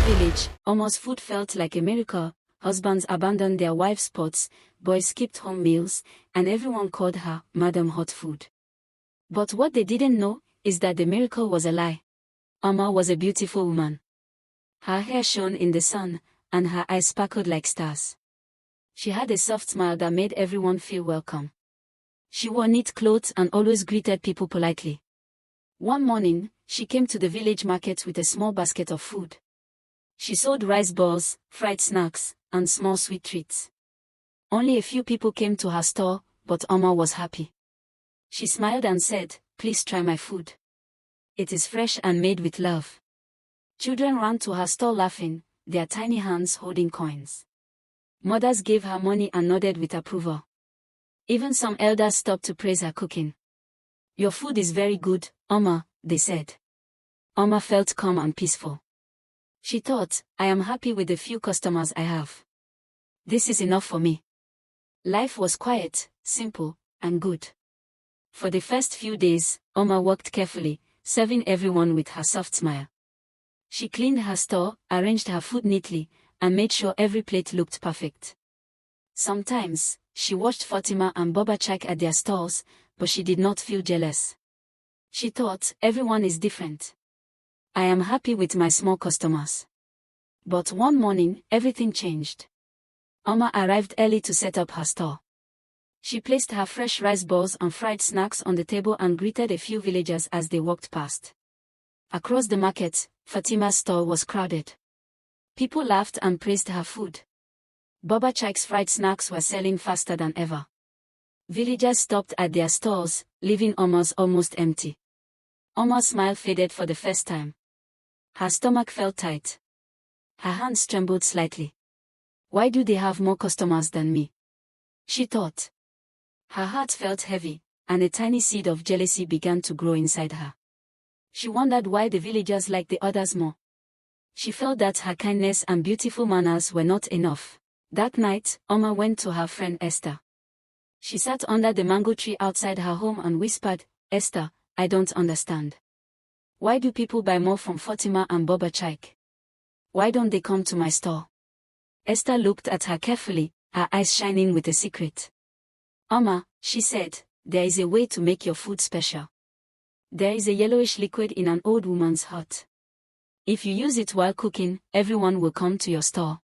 village, Omo's food felt like a miracle. Husbands abandoned their wives' pots, boys skipped home meals, and everyone called her Madam Hot Food. But what they didn't know is that the miracle was a lie. Oma was a beautiful woman. Her hair shone in the sun, and her eyes sparkled like stars. She had a soft smile that made everyone feel welcome. She wore neat clothes and always greeted people politely. One morning, she came to the village market with a small basket of food. She sold rice balls, fried snacks, and small sweet treats. Only a few people came to her store, but Oma was happy. She smiled and said, "Please try my food. It is fresh and made with love." Children ran to her store laughing, their tiny hands holding coins. Mothers gave her money and nodded with approval. Even some elders stopped to praise her cooking. "Your food is very good, Oma," they said. Oma felt calm and peaceful. She thought, "I am happy with the few customers I have. This is enough for me." Life was quiet, simple, and good. For the first few days, Oma worked carefully, serving everyone with her soft smile. She cleaned her store, arranged her food neatly, and made sure every plate looked perfect. Sometimes, she watched Fatima and Baba Chak at their stalls, but she did not feel jealous. She thought, "Everyone is different. I am happy with my small customers." But one morning, everything changed. Oma arrived early to set up her store. She placed her fresh rice balls and fried snacks on the table and greeted a few villagers as they walked past. Across the market, Fatima's store was crowded. People laughed and praised her food. Baba Chak's fried snacks were selling faster than ever. Villagers stopped at their stalls, leaving Oma's almost empty. Oma's smile faded for the first time. Her stomach felt tight. Her hands trembled slightly. "Why do they have more customers than me?" she thought. Her heart felt heavy, and a tiny seed of jealousy began to grow inside her. She wondered why the villagers liked the others more. She felt that her kindness and beautiful manners were not enough. That night, Oma went to her friend Esther. She sat under the mango tree outside her home and whispered, "Esther, I don't understand. Why do people buy more from Fatima and Baba Chak? Why don't they come to my store?" Esther looked at her carefully, her eyes shining with a secret. "Oma," she said, "there is a way to make your food special. There is a yellowish liquid in an old woman's hut. If you use it while cooking, everyone will come to your store.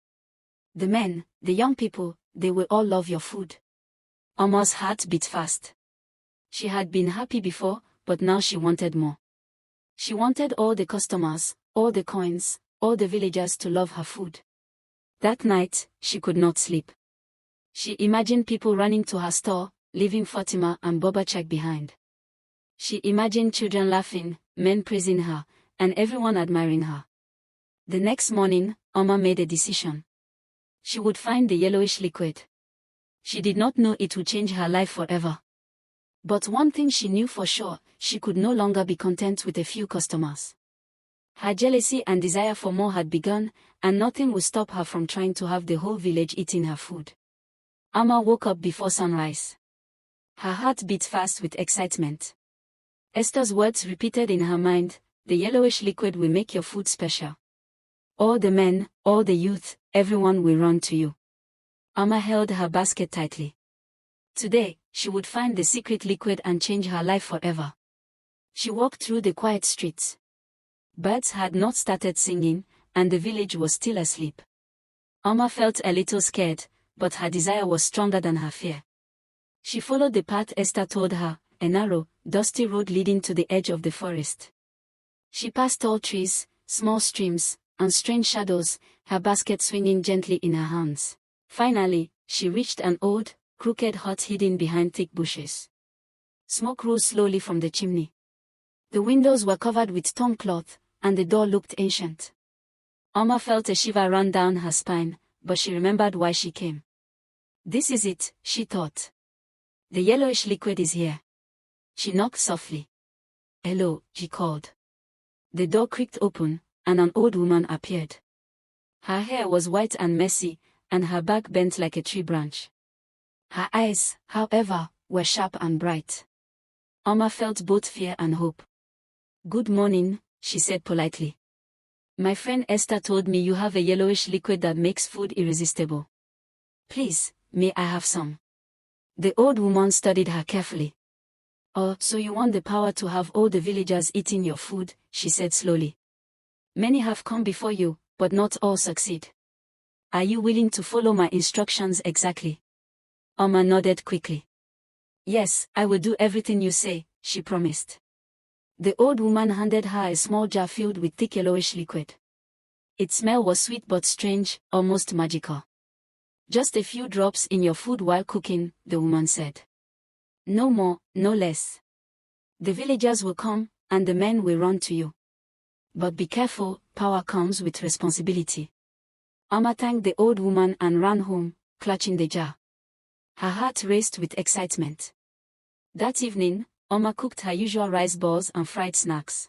The men, the young people, they will all love your food." Oma's heart beat fast. She had been happy before, but now she wanted more. She wanted all the customers, all the coins, all the villagers to love her food. That night, she could not sleep. She imagined people running to her store, leaving Fatima and Baba Chak behind. She imagined children laughing, men praising her, and everyone admiring her. The next morning, Oma made a decision. She would find the yellowish liquid. She did not know it would change her life forever. But one thing she knew for sure, she could no longer be content with a few customers. Her jealousy and desire for more had begun, and nothing would stop her from trying to have the whole village eating her food. Amma woke up before sunrise. Her heart beat fast with excitement. Esther's words repeated in her mind, "The yellowish liquid will make your food special. All the men, all the youth, everyone will run to you." Amma held her basket tightly. Today, she would find the secret liquid and change her life forever. She walked through the quiet streets. Birds had not started singing, and the village was still asleep. Amma felt a little scared, but her desire was stronger than her fear. She followed the path Esther told her, a narrow, dusty road leading to the edge of the forest. She passed tall trees, small streams, and strange shadows, her basket swinging gently in her hands. Finally, she reached an old, crooked hut hidden behind thick bushes. Smoke rose slowly from the chimney. The windows were covered with torn cloth, and the door looked ancient. Amma felt a shiver run down her spine, but she remembered why she came. "This is it," she thought. "The yellowish liquid is here." She knocked softly. "Hello," she called. The door creaked open, and an old woman appeared. Her hair was white and messy, and her back bent like a tree branch. Her eyes, however, were sharp and bright. Amma felt both fear and hope. "Good morning," she said politely. My friend Esther told me you have a yellowish liquid that makes food irresistible. Please, may I have some? The old woman studied her carefully. Oh, so you want the power to have all the villagers eating your food, she said slowly. Many have come before you, but not all succeed. Are you willing to follow my instructions exactly? Oma nodded quickly. Yes, I will do everything you say, she promised. The old woman handed her a small jar filled with thick yellowish liquid. Its smell was sweet but strange, almost magical. Just a few drops in your food while cooking, the woman said. No more, no less. The villagers will come, and the men will run to you. But be careful, power comes with responsibility. Amma thanked the old woman and ran home, clutching the jar. Her heart raced with excitement. That evening, Amma cooked her usual rice balls and fried snacks.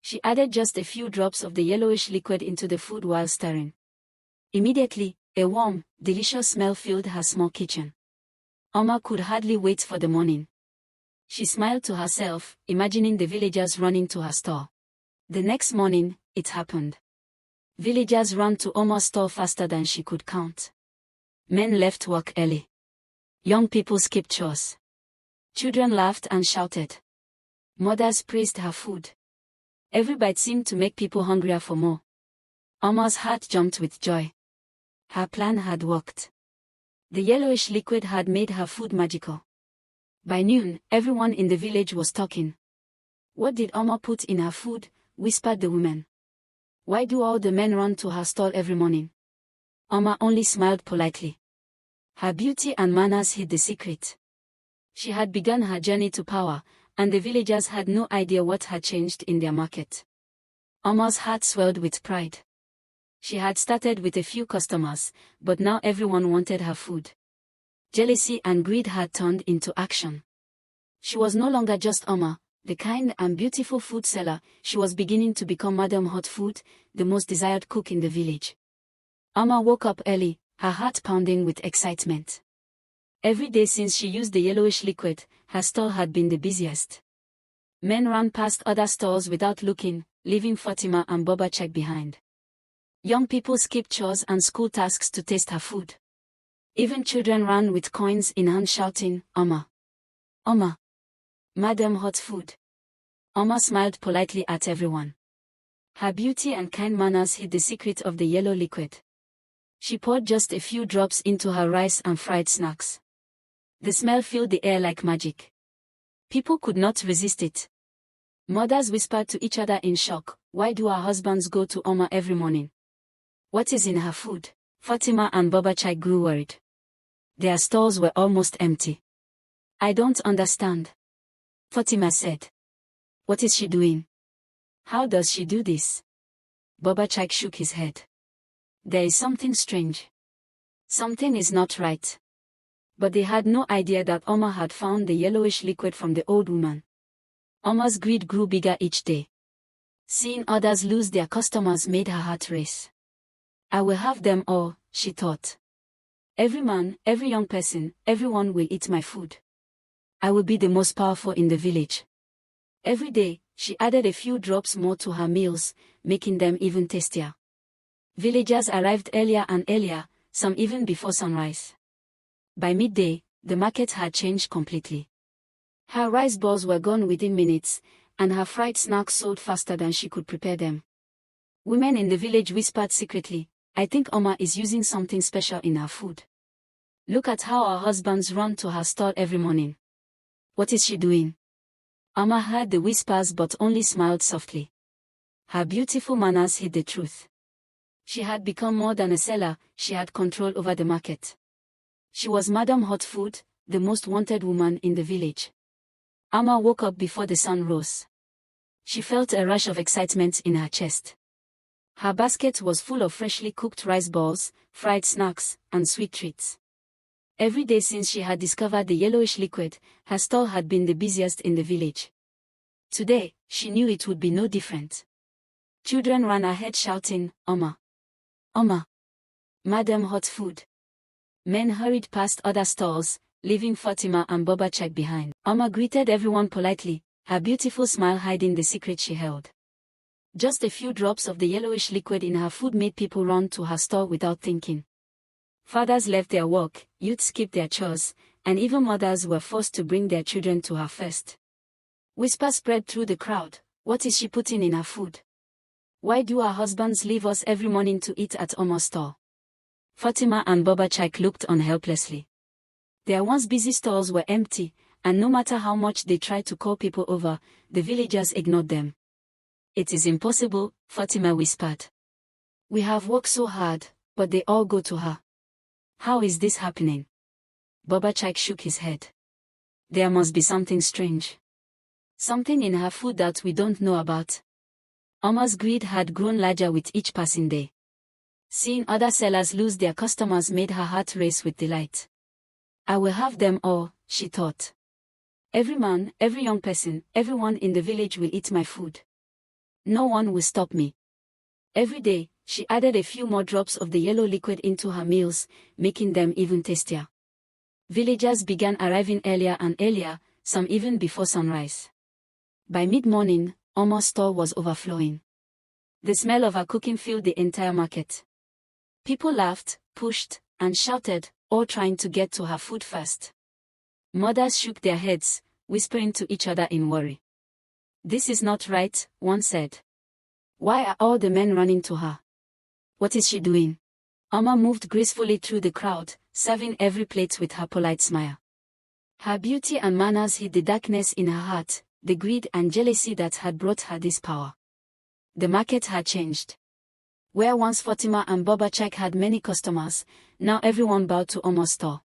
She added just a few drops of the yellowish liquid into the food while stirring. Immediately, a warm, delicious smell filled her small kitchen. Amma could hardly wait for the morning. She smiled to herself, imagining the villagers running to her store. The next morning, it happened. Villagers ran to Amma's store faster than she could count. Men left work early. Young people skipped chores. Children laughed and shouted. Mothers praised her food. Every bite seemed to make people hungrier for more. Amma's heart jumped with joy. Her plan had worked. The yellowish liquid had made her food magical. By noon, everyone in the village was talking. What did Amma put in her food? Whispered the women. Why do all the men run to her stall every morning? Amma only smiled politely. Her beauty and manners hid the secret. She had begun her journey to power, and the villagers had no idea what had changed in their market. Amma's heart swelled with pride. She had started with a few customers, but now everyone wanted her food. Jealousy and greed had turned into action. She was no longer just Amma, the kind and beautiful food seller. She was beginning to become Madam Hot Food, the most desired cook in the village. Amma woke up early, her heart pounding with excitement. Every day since she used the yellowish liquid, her stall had been the busiest. Men ran past other stalls without looking, leaving Fatima and Baba Check behind. Young people skipped chores and school tasks to taste her food. Even children ran with coins in hand shouting, Amma! Amma! Madam Hot Food! Amma smiled politely at everyone. Her beauty and kind manners hid the secret of the yellow liquid. She poured just a few drops into her rice and fried snacks. The smell filled the air like magic. People could not resist it. Mothers whispered to each other in shock, why do our husbands go to Amma every morning? What is in her food? Fatima and Baba Chai grew worried. Their stalls were almost empty. I don't understand. Fatima said. What is she doing? How does she do this? Baba Chai shook his head. There is something strange. Something is not right. But they had no idea that Amma had found the yellowish liquid from the old woman. Amma's greed grew bigger each day. Seeing others lose their customers made her heart race. I will have them all, she thought. Every man, every young person, everyone will eat my food. I will be the most powerful in the village. Every day, she added a few drops more to her meals, making them even tastier. Villagers arrived earlier and earlier, some even before sunrise. By midday, the market had changed completely. Her rice balls were gone within minutes, and her fried snacks sold faster than she could prepare them. Women in the village whispered secretly, I think Amma is using something special in her food. Look at how our husbands run to her stall every morning. What is she doing? Amma heard the whispers but only smiled softly. Her beautiful manners hid the truth. She had become more than a seller, she had control over the market. She was Madam Hot Food, the most wanted woman in the village. Amma woke up before the sun rose. She felt a rush of excitement in her chest. Her basket was full of freshly cooked rice balls, fried snacks, and sweet treats. Every day since she had discovered the yellowish liquid, her stall had been the busiest in the village. Today, she knew it would be no different. Children ran ahead shouting, Amma! Amma! Madam Hot Food! Men hurried past other stalls, leaving Fatima and Baba Check behind. Amma greeted everyone politely, her beautiful smile hiding the secret she held. Just a few drops of the yellowish liquid in her food made people run to her store without thinking. Fathers left their work, youths skipped their chores, and even mothers were forced to bring their children to her first. Whispers spread through the crowd. What is she putting in her food? Why do our husbands leave us every morning to eat at Omar's store? Fatima and Baba Chaik looked on helplessly. Their once busy stores were empty, and no matter how much they tried to call people over, the villagers ignored them. It is impossible, Fatima whispered. We have worked so hard, but they all go to her. How is this happening? Baba Chaik shook his head. There must be something strange. Something in her food that we don't know about. Omar's greed had grown larger with each passing day. Seeing other sellers lose their customers made her heart race with delight. I will have them all, she thought. Every man, every young person, everyone in the village will eat my food. No one will stop me. Every day, she added a few more drops of the yellow liquid into her meals, making them even tastier. Villagers began arriving earlier and earlier, some even before sunrise. By mid-morning, Omar's store was overflowing. The smell of her cooking filled the entire market. People laughed, pushed, and shouted, all trying to get to her food first. Mothers shook their heads, whispering to each other in worry. This is not right, one said. Why are all the men running to her? What is she doing? Omar moved gracefully through the crowd, serving every plate with her polite smile. Her beauty and manners hid the darkness in her heart, the greed and jealousy that had brought her this power. The market had changed. Where once Fatima and Baba Chaik had many customers, now everyone bowed to Omar's store.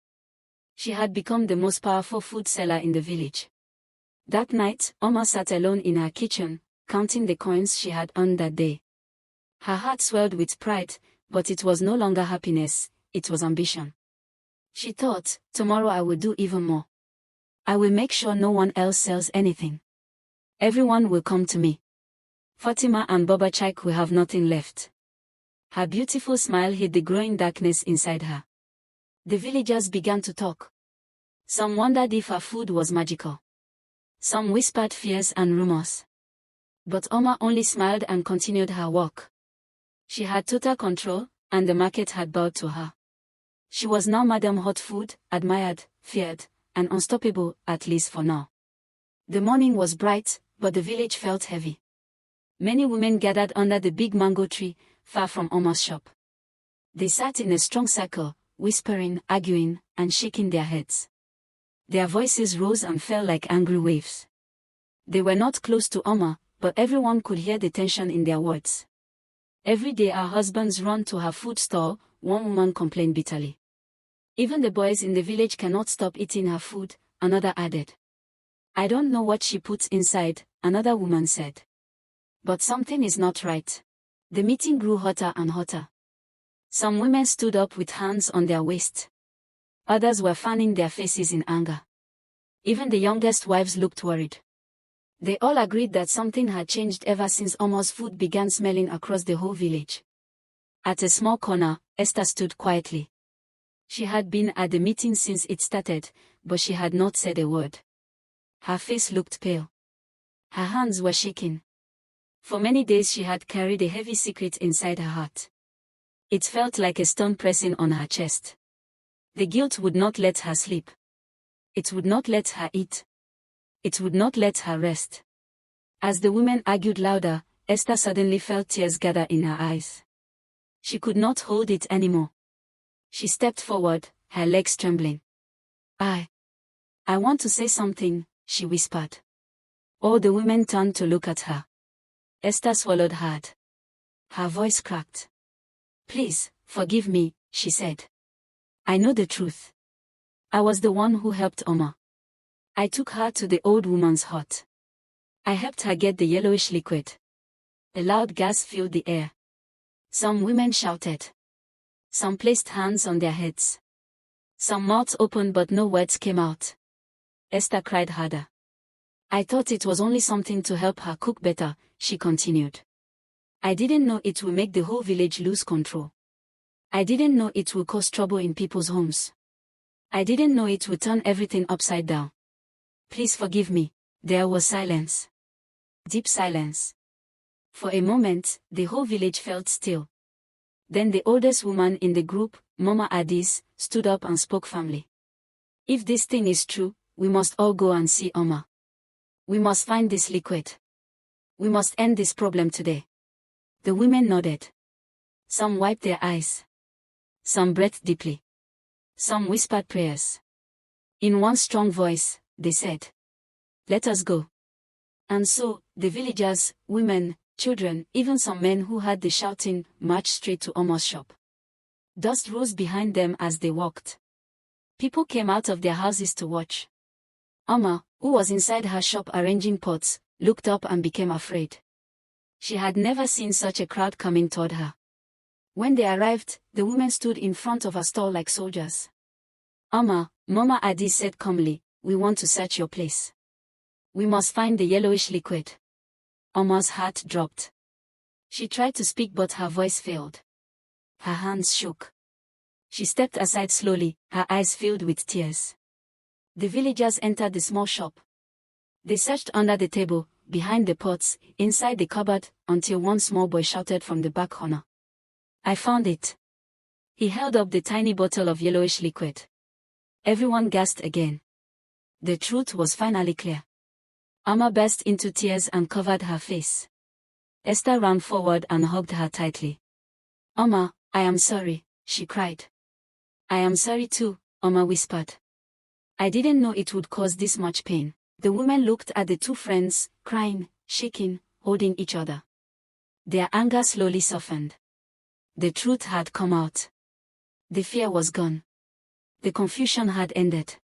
She had become the most powerful food seller in the village. That night, Omar sat alone in her kitchen, counting the coins she had earned that day. Her heart swelled with pride, but it was no longer happiness, it was ambition. She thought, tomorrow I will do even more. I will make sure no one else sells anything. Everyone will come to me. Fatima and Baba Chaik will have nothing left. Her beautiful smile hid the growing darkness inside her. The villagers began to talk. Some wondered if her food was magical. Some whispered fears and rumors. But Omar only smiled and continued her work. She had total control, and the market had bowed to her. She was now Madam Hot Food, admired, feared, and unstoppable, at least for now. The morning was bright, but the village felt heavy. Many women gathered under the big mango tree, far from Omar's shop. They sat in a strong circle, whispering, arguing, and shaking their heads. Their voices rose and fell like angry waves. They were not close to Omar, but everyone could hear the tension in their words. Every day our husbands run to her food store, one woman complained bitterly. Even the boys in the village cannot stop eating her food, another added. I don't know what she puts inside, another woman said. But something is not right. The meeting grew hotter and hotter. Some women stood up with hands on their waists. Others were fanning their faces in anger. Even the youngest wives looked worried. They all agreed that something had changed ever since Omar's food began smelling across the whole village. At a small corner, Esther stood quietly. She had been at the meeting since it started, but she had not said a word. Her face looked pale. Her hands were shaking. For many days she had carried a heavy secret inside her heart. It felt like a stone pressing on her chest. The guilt would not let her sleep. It would not let her eat. It would not let her rest. As the women argued louder, Esther suddenly felt tears gather in her eyes. She could not hold it anymore. She stepped forward, her legs trembling. I want to say something, she whispered. All the women turned to look at her. Esther swallowed hard. Her voice cracked. Please, forgive me, she said. I know the truth. I was the one who helped Omar. I took her to the old woman's hut. I helped her get the yellowish liquid. A loud gasp filled the air. Some women shouted. Some placed hands on their heads. Some mouths opened but no words came out. Esther cried harder. I thought it was only something to help her cook better, she continued. I didn't know it would make the whole village lose control. I didn't know it would cause trouble in people's homes. I didn't know it would turn everything upside down. Please forgive me. There was silence. Deep silence. For a moment, the whole village felt still. Then the oldest woman in the group, Mama Addis, stood up and spoke firmly. If this thing is true, we must all go and see Oma. We must find this liquid. We must end this problem today. The women nodded. Some wiped their eyes. Some breathed deeply. Some whispered prayers. In one strong voice, they said, "Let us go." And so, the villagers, women, children, even some men who heard the shouting, marched straight to Oma's shop. Dust rose behind them as they walked. People came out of their houses to watch. Oma, who was inside her shop arranging pots, looked up and became afraid. She had never seen such a crowd coming toward her. When they arrived, the women stood in front of her stall like soldiers. "Oma," Mama Adi said calmly, "we want to search your place. We must find the yellowish liquid." Oma's heart dropped. She tried to speak but her voice failed. Her hands shook. She stepped aside slowly, her eyes filled with tears. The villagers entered the small shop. They searched under the table, behind the pots, inside the cupboard, until one small boy shouted from the back corner, "I found it." He held up the tiny bottle of yellowish liquid. Everyone gasped again. The truth was finally clear. Amma burst into tears and covered her face. Esther ran forward and hugged her tightly. "Amma, I am sorry," she cried. "I am sorry too," Amma whispered. "I didn't know it would cause this much pain." The women looked at the two friends, crying, shaking, holding each other. Their anger slowly softened. The truth had come out. The fear was gone. The confusion had ended.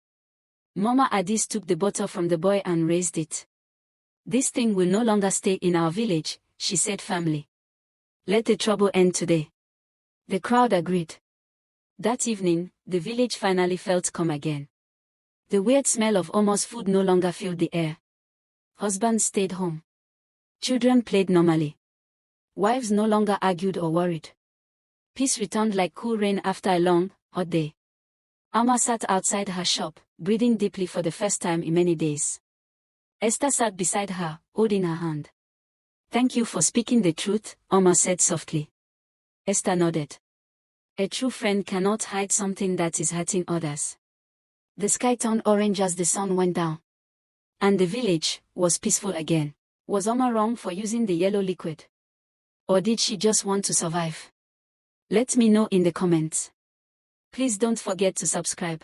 Mama Addis took the bottle from the boy and raised it. "This thing will no longer stay in our village," she said firmly. "Let the trouble end today." The crowd agreed. That evening, the village finally felt calm again. The weird smell of Oma's food no longer filled the air. Husbands stayed home. Children played normally. Wives no longer argued or worried. Peace returned like cool rain after a long, hot day. Amma sat outside her shop, breathing deeply for the first time in many days. Esther sat beside her, holding her hand. "Thank you for speaking the truth," Amma said softly. Esther nodded. A true friend cannot hide something that is hurting others. The sky turned orange as the sun went down. And the village was peaceful again. Was Amma wrong for using the yellow liquid? Or did she just want to survive? Let me know in the comments. Please don't forget to subscribe.